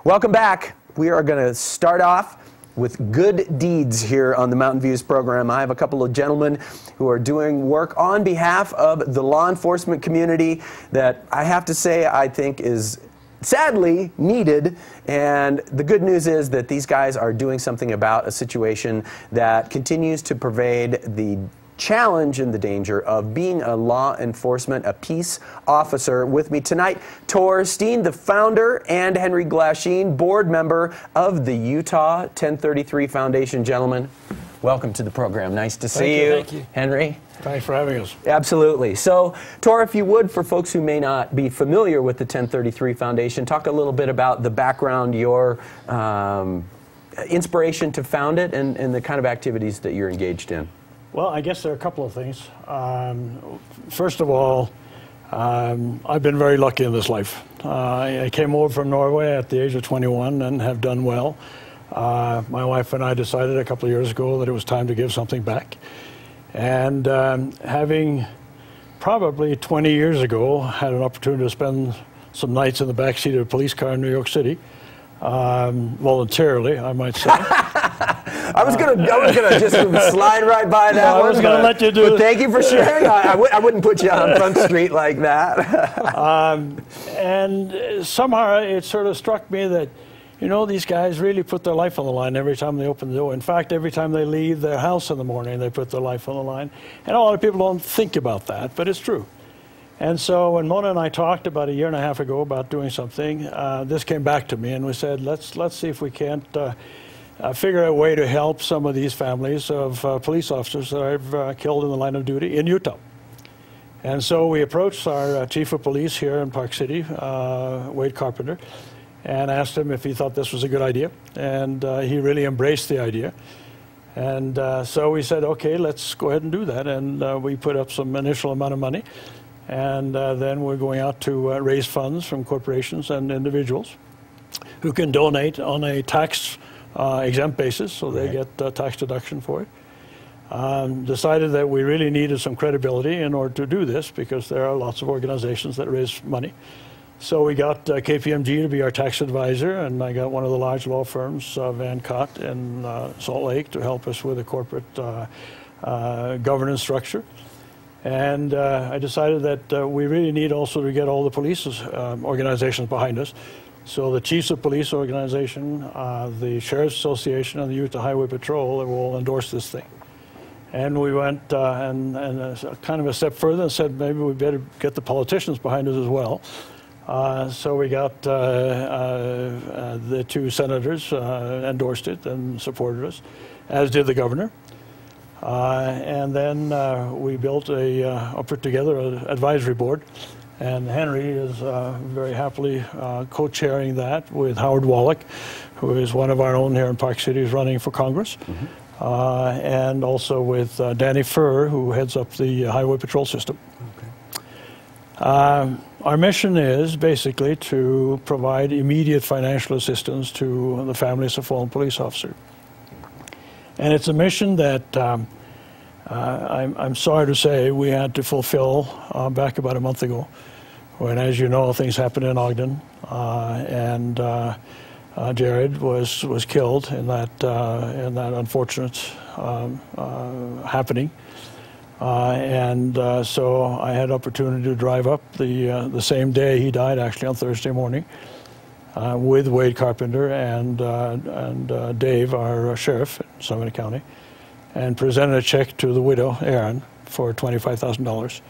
Welcome back. We are going to start off with good deeds here on the Mountain Views program. I have a couple of gentlemen who are doing work on behalf of the law enforcement community that I have to say I think is sadly needed. And the good news is that these guys are doing something about a situation that continues to pervade the challenge and the danger of being a law enforcement, a peace officer. With me tonight, Tor Steen, the founder, and Henry Glasheen, board member of the Utah 1033 Foundation. Gentlemen, welcome to the program. Nice to see you. Thank you. Henry. Thanks for having us. Absolutely. So, Tor, if you would, for folks who may not be familiar with the 1033 Foundation, talk a little bit about the background, your inspiration to found it, and the kind of activities that you're engaged in. Well, I guess there are a couple of things. First of all, I've been very lucky in this life. I came over from Norway at the age of 21 and have done well. My wife and I decided a couple of years ago that it was time to give something back. And having probably 20 years ago had an opportunity to spend some nights in the backseat of a police car in New York City, voluntarily, I might say. I was gonna just slide right by that one. I was going to let you do it. But thank you for sharing. I wouldn't put you on Front Street like that. And somehow it sort of struck me that, you know, these guys really put their life on the line every time they open the door. In fact, every time they leave their house in the morning, they put their life on the line. And a lot of people don't think about that, but it's true. And so when Mona and I talked about a year and a half ago about doing something, this came back to me, and we said, let's see if we can't figure out a way to help some of these families of police officers that I've killed in the line of duty in Utah. And so we approached our chief of police here in Park City, Wade Carpenter, and asked him if he thought this was a good idea. And he really embraced the idea. And so we said, okay, let's go ahead and do that. And we put up some initial amount of money. And then we're going out to raise funds from corporations and individuals who can donate on a tax exempt basis, so they get tax deduction for it. Decided that we really needed some credibility in order to do this, because there are lots of organizations that raise money. So we got KPMG to be our tax advisor, and I got one of the large law firms, Van Cott in Salt Lake, to help us with a corporate governance structure. And I decided that we really need also to get all the police organizations behind us. So the Chiefs of Police Organization, the Sheriff's Association, and the Utah Highway Patrol will all endorse this thing. And we went and kind of a step further and said maybe we better get the politicians behind us as well. So we got the two senators endorsed it and supported us, as did the governor. And then we put together an advisory board. And Henry is very happily co-chairing that with Howard Wallach, who is one of our own here in Park City, who's running for Congress, and also with Danny Furr, who heads up the Highway Patrol system. Okay. Our mission is basically to provide immediate financial assistance to the families of fallen police officers. And it's a mission that I'm sorry to say we had to fulfill back about a month ago, when, as you know, things happened in Ogden, and Jared was killed in that unfortunate happening. So I had opportunity to drive up the same day he died, actually on Thursday morning, with Wade Carpenter and Dave, our sheriff in Summit County, and presented a check to the widow, Erin, for $25,000,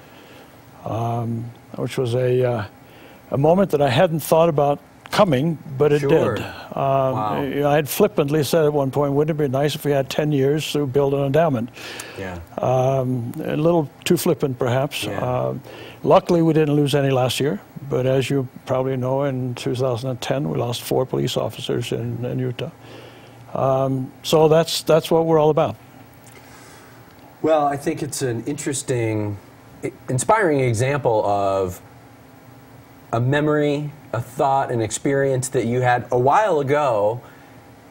which was a moment that I hadn't thought about coming, but it did. Wow. I had flippantly said at one point, wouldn't it be nice if we had 10 years to build an endowment? Yeah. A little too flippant, perhaps. Yeah. Luckily, we didn't lose any last year, but as you probably know, in 2010, we lost 4 police officers in Utah. So that's what we're all about. Well, I think it's an interesting, inspiring example of a memory, a thought, an experience that you had a while ago,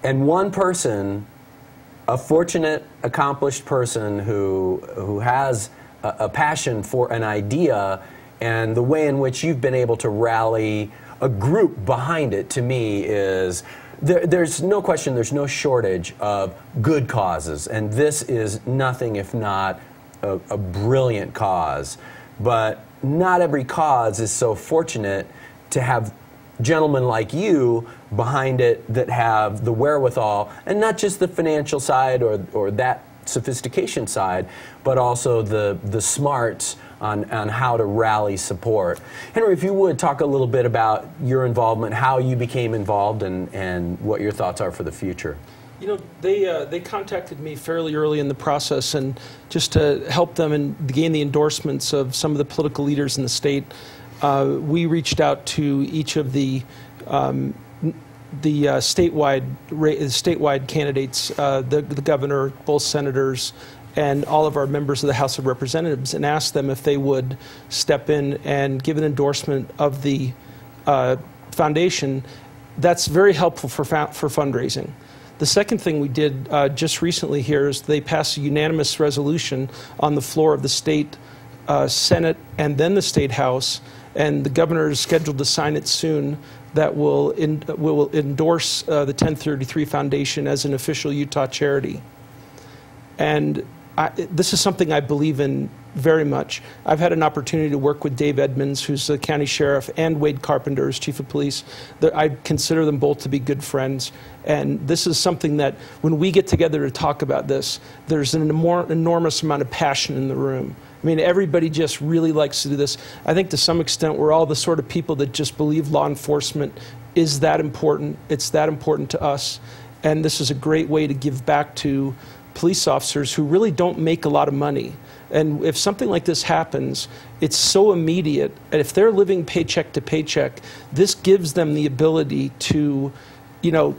and one person, a fortunate, accomplished person who has a passion for an idea, and the way in which you've been able to rally a group behind it, to me, is there's no question, there's no shortage of good causes, and this is nothing if not a brilliant cause. But not every cause is so fortunate to have gentlemen like you behind it that have the wherewithal, and not just the financial side or that sophistication side, but also the smarts on how to rally support. Henry, if you would talk a little bit about your involvement, how you became involved, and what your thoughts are for the future. You know, they contacted me fairly early in the process, and just to help them and gain the endorsements of some of the political leaders in the state, we reached out to each of the statewide candidates, the governor, both senators, and all of our members of the House of Representatives, and asked them if they would step in and give an endorsement of the foundation. That's very helpful for fundraising. The second thing we did just recently here is they passed a unanimous resolution on the floor of the state Senate and then the State House, and the governor is scheduled to sign it soon, that will endorse the 1033 Foundation as an official Utah charity. And this is something I believe in very much. I've had an opportunity to work with Dave Edmonds, who's the county sheriff, and Wade Carpenter as chief of police. I consider them both to be good friends. And this is something that when we get together to talk about this, there's an enormous amount of passion in the room. I mean, everybody just really likes to do this. I think to some extent we're all the sort of people that just believe law enforcement is that important. It's that important to us. And this is a great way to give back to police officers who really don't make a lot of money. And if something like this happens, it's so immediate. And if they're living paycheck to paycheck, this gives them the ability to, you know,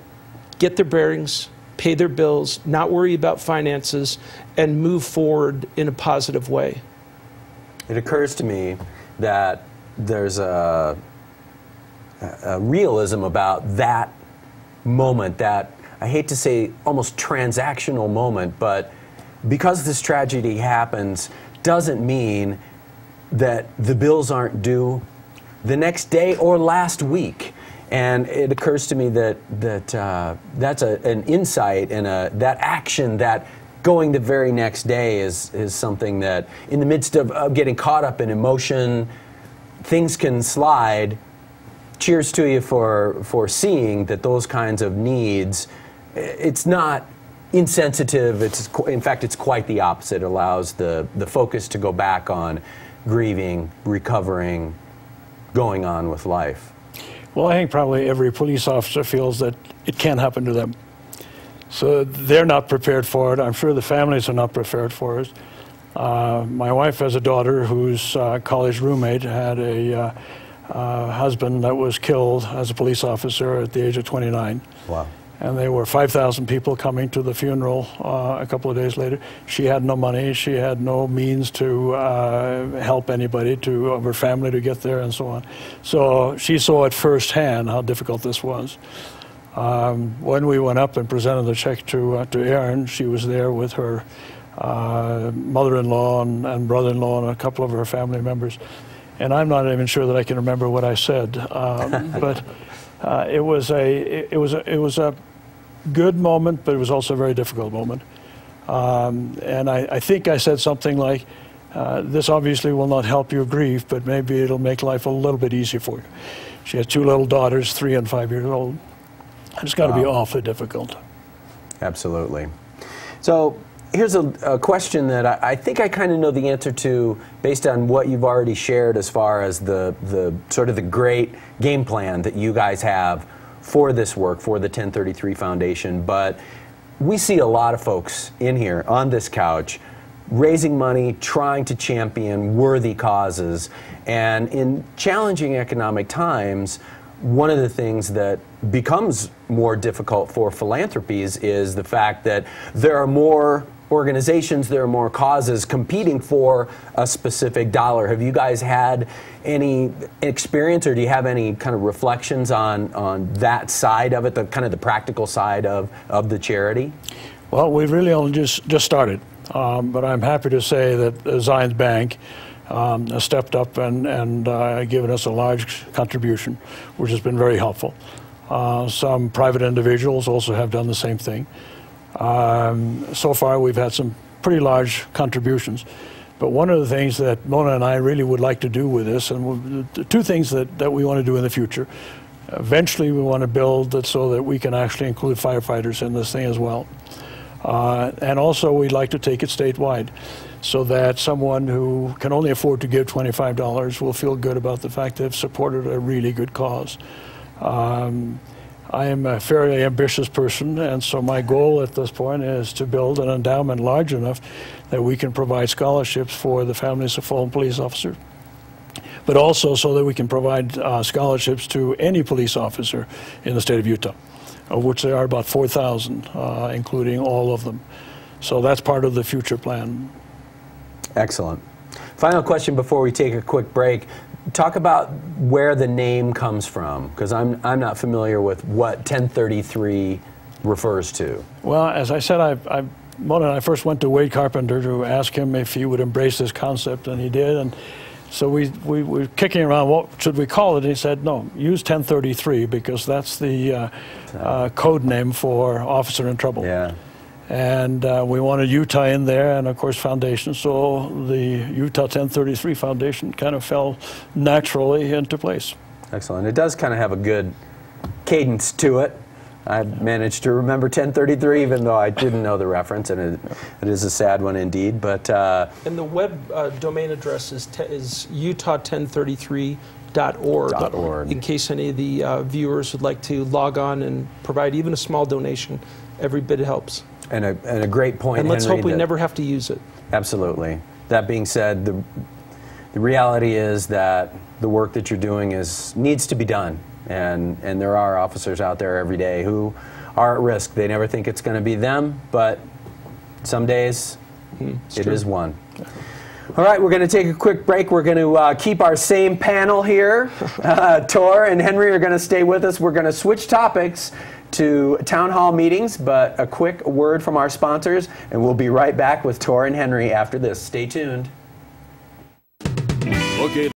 get their bearings, pay their bills, not worry about finances, and move forward in a positive way. It occurs to me that there's a realism about that moment, that, I hate to say almost transactional moment, but because this tragedy happens doesn't mean that the bills aren't due the next day or last week. And it occurs to me that that's an insight and that action, that going the very next day is something that, in the midst of getting caught up in emotion, things can slide. Cheers to you for seeing that those kinds of needs, it's not insensitive. In fact, it's quite the opposite. It allows the focus to go back on grieving, recovering, going on with life. Well, I think probably every police officer feels that it can't happen to them. So they're not prepared for it. I'm sure the families are not prepared for it. My wife has a daughter whose college roommate had a husband that was killed as a police officer at the age of 29. Wow. And there were 5,000 people coming to the funeral a couple of days later. She had no money. She had no means to help anybody, of her family to get there, and so on. So she saw it firsthand how difficult this was. When we went up and presented the check to Erin, she was there with her mother-in-law and brother-in-law and a couple of her family members. And I'm not even sure that I can remember what I said, but it was a good moment, but it was also a very difficult moment. And I think I said something like, this obviously will not help you grieve, but maybe it'll make life a little bit easier for you. She had two little daughters, 3 and 5 years old. It's got to be awfully difficult. Absolutely. So here's a question that I think I kind of know the answer to based on what you've already shared as far as the sort of the great game plan that you guys have for this work, for the 1033 Foundation. But we see a lot of folks in here on this couch raising money, trying to champion worthy causes. And in challenging economic times, one of the things that becomes more difficult for philanthropies is the fact that there are more organizations, there are more causes competing for a specific dollar. Have you guys had any experience, or do you have any kind of reflections on that side of it, the kind of the practical side of the charity? Well, we've really only just started, but I'm happy to say that Zions Bank stepped up and given us a large contribution, which has been very helpful. Some private individuals also have done the same thing. So far, we've had some pretty large contributions. But one of the things that Mona and I really would like to do with this, and the two things that we want to do in the future, eventually we want to build it so that we can actually include firefighters in this thing as well. And also we'd like to take it statewide so that someone who can only afford to give $25 will feel good about the fact they've supported a really good cause. I am a fairly ambitious person, and so my goal at this point is to build an endowment large enough that we can provide scholarships for the families of fallen police officers, but also so that we can provide scholarships to any police officer in the state of Utah, of which there are about 4,000, including all of them. So that's part of the future plan. Excellent. Final question before we take a quick break. Talk about where the name comes from, because I'm not familiar with what 1033 refers to. Well, as I said, Mona and I first went to Wade Carpenter to ask him if he would embrace this concept, and he did. And so we were kicking around, what should we call it? And he said, no, use 1033, because that's the code name for officer in trouble. Yeah. And we wanted Utah in there, and of course Foundation, so the Utah 1033 Foundation kind of fell naturally into place. Excellent. It does kind of have a good cadence to it. I managed to remember 1033 even though I didn't know the reference, and it is a sad one indeed. But and the web domain address is utah1033.org. In case any of the viewers would like to log on and provide even a small donation, every bit helps. And a great point, and let's Henry, hope we never have to use it. Absolutely. That being said, the reality is that the work that you're doing needs to be done. And there are officers out there every day who are at risk. They never think it's going to be them, but some days it is one. All right, we're going to take a quick break. We're going to keep our same panel here. Tor and Henry are going to stay with us. We're going to switch topics to town hall meetings, but a quick word from our sponsors, and we'll be right back with Tor and Henry after this. Stay tuned. Okay.